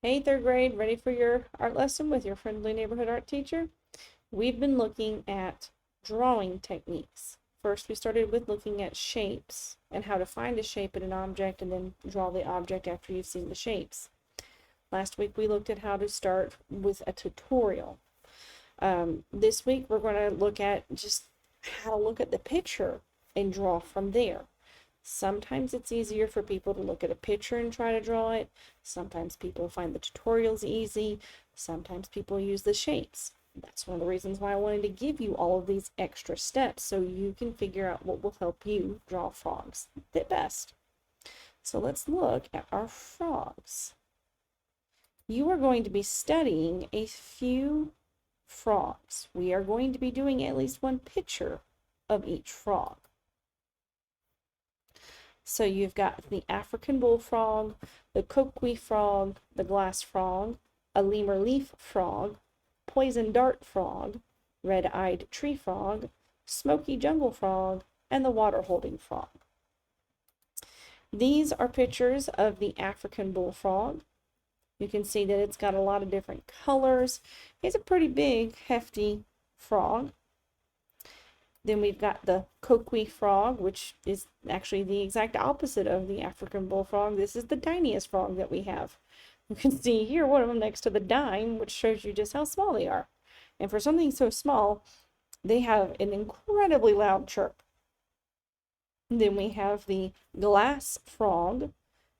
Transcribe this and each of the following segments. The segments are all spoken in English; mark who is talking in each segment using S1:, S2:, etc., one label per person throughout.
S1: Hey, third grade, ready for your art lesson with your friendly neighborhood art teacher? We've been looking at drawing techniques. First, we started with looking at shapes and how to find a shape in an object and then draw the object after you've seen the shapes. Last week, we looked at how to start with a tutorial. This week, we're going to look at just how to look at the picture and draw from there. Sometimes it's easier for people to look at a picture and try to draw it. Sometimes people find the tutorials easy. Sometimes people use the shapes. That's one of the reasons why I wanted to give you all of these extra steps so you can figure out what will help you draw frogs the best. So let's look at our frogs. You are going to be studying a few frogs. We are going to be doing at least one picture of each frog. So you've got the African bullfrog, the coqui frog, the glass frog, a lemur leaf frog, poison dart frog, red-eyed tree frog, smoky jungle frog, and the water-holding frog. These are pictures of the African bullfrog. You can see that it's got a lot of different colors. He's a pretty big, hefty frog. Then we've got the coqui frog, which is actually the exact opposite of the African bullfrog. This is the tiniest frog that we have. You can see here one of them next to the dime, which shows you just how small they are. And for something so small, they have an incredibly loud chirp. Then we have the glass frog.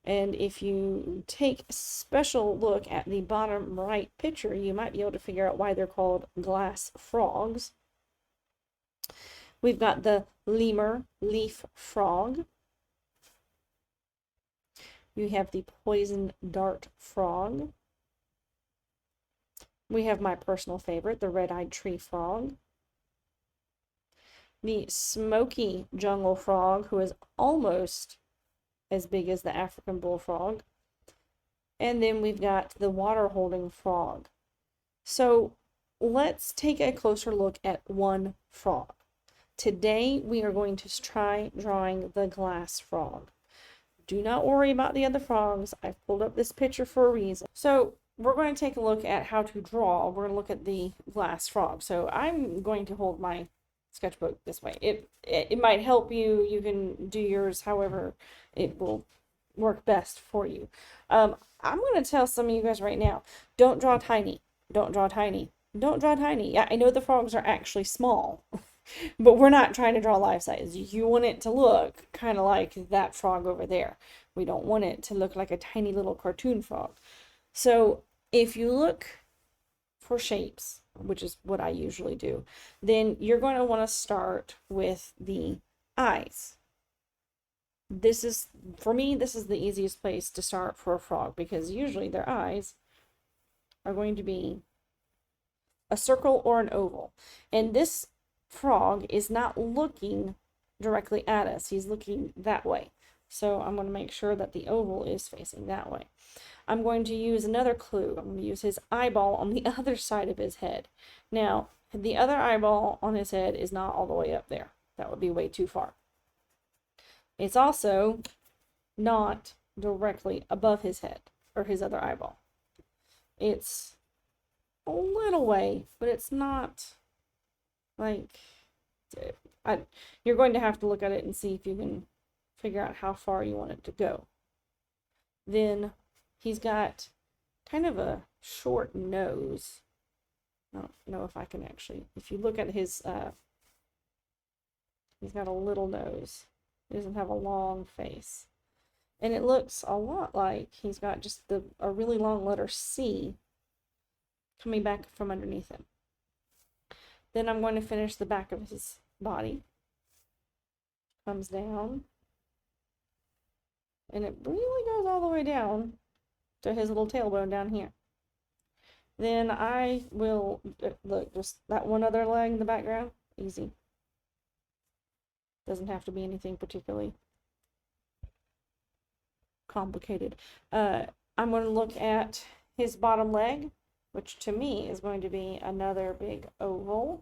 S1: And if you take a special look at the bottom right picture, you might be able to figure out why they're called glass frogs. We've got the lemur leaf frog. You have the poison dart frog. We have my personal favorite, the red-eyed tree frog. The smoky jungle frog, who is almost as big as the African bullfrog. And then we've got the water-holding frog. So let's take a closer look at one frog. Today, we are going to try drawing the glass frog. Do not worry about the other frogs. I've pulled up this picture for a reason. So we're going to take a look at how to draw. We're going to look at the glass frog. So I'm going to hold my sketchbook this way. It might help you. You can do yours however it will work best for you. I'm going to tell some of you guys right now, don't draw tiny. Don't draw tiny. Don't draw tiny. Yeah, I know the frogs are actually small. But we're not trying to draw life size. You want it to look kind of like that frog over there. We don't want it to look like a tiny little cartoon frog. So if you look for shapes, which is what I usually do, then you're going to want to start with the eyes. For me, this is the easiest place to start for a frog because usually their eyes are going to be a circle or an oval. And this frog is not looking directly at us. He's looking that way. So I'm going to make sure that the oval is facing that way. I'm going to use another clue. I'm going to use his eyeball on the other side of his head. Now, the other eyeball on his head is not all the way up there. That would be way too far. It's also not directly above his head or his other eyeball. It's a little way, but it's not like, you're going to have to look at it and see if you can figure out how far you want it to go. Then he's got kind of a short nose. I don't know if I can actually, if you look at his, he's got a little nose. He doesn't have a long face. And it looks a lot like he's got just a really long letter C coming back from underneath him. Then I'm going to finish the back of his body. Comes down. And it really goes all the way down to his little tailbone down here. Then I will, look, just that one other leg in the background. Easy. Doesn't have to be anything particularly complicated. I'm going to look at his bottom leg, which to me is going to be another big oval.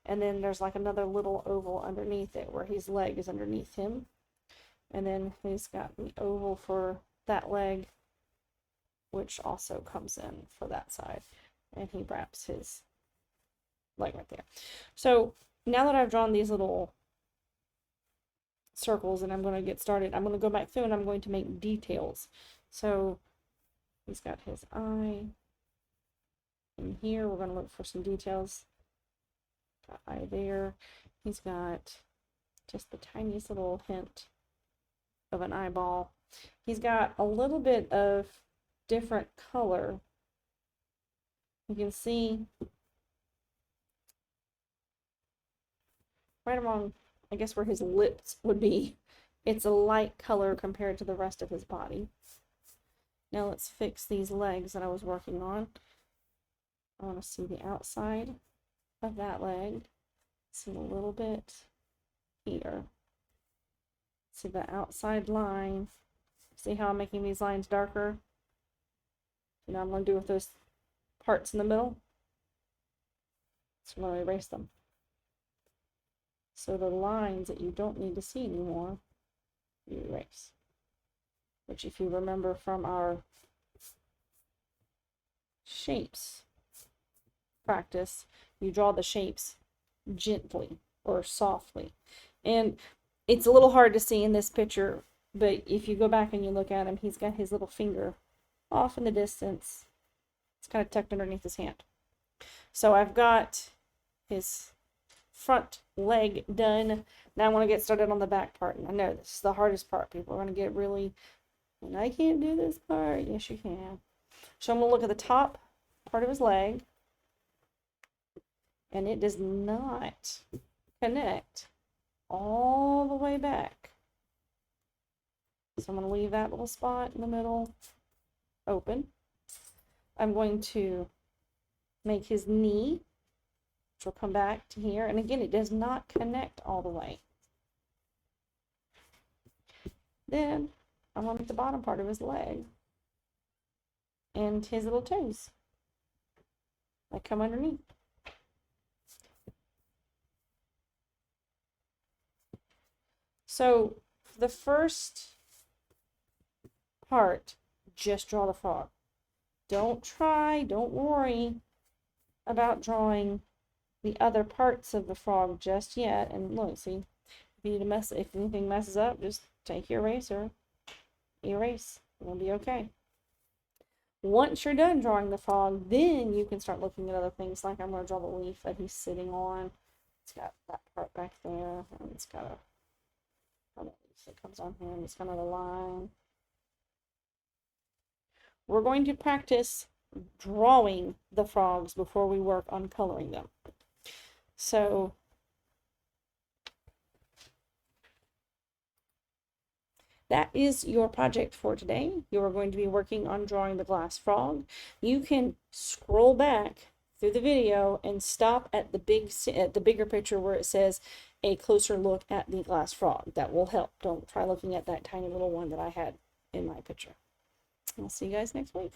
S1: And then there's like another little oval underneath it where his leg is underneath him. And then he's got the oval for that leg which also comes in for that side. And he wraps his leg right there. So now that I've drawn these little circles and I'm going to get started, I'm going to go back through and I'm going to make details. So he's got his eye. In here, we're going to look for some details. Got eye there. He's got just the tiniest little hint of an eyeball. He's got a little bit of different color. You can see right along, I guess, where his lips would be. It's a light color compared to the rest of his body. Now let's fix these legs that I was working on. I want to see the outside of that leg. See a little bit here. See the outside line. See how I'm making these lines darker? You know what I'm going to do with those parts in the middle? So I'm going to erase them. So the lines that you don't need to see anymore, you erase. Which, if you remember from our shapes practice, you draw the shapes gently or softly. And it's a little hard to see in this picture, but if you go back and you look at him, he's got his little finger off in the distance. It's kind of tucked underneath his hand. So I've got his front leg done. Now I want to get started on the back part. And I know this is the hardest part. People are going to get really, and I can't do this part. Yes, you can. So I'm going to look at the top part of his leg. And it does not connect all the way back. So I'm going to leave that little spot in the middle open. I'm going to make his knee, which will come back to here. And again, it does not connect all the way. Then I'm going to make the bottom part of his leg and his little toes that come underneath. So the first part, just draw the frog. Don't worry about drawing the other parts of the frog just yet. And look, see, if anything messes up, just take your eraser, erase. It'll be okay. Once you're done drawing the frog, then you can start looking at other things. Like I'm going to draw the leaf that he's sitting on. It's got that part back there, and it's got a that comes on here, and it's got another line. We're going to practice drawing the frogs before we work on coloring them. So that is your project for today. You are going to be working on drawing the glass frog. You can scroll back through the video and stop at the bigger picture where it says a closer look at the glass frog. That will help. Don't try looking at that tiny little one that I had in my picture. I'll see you guys next week.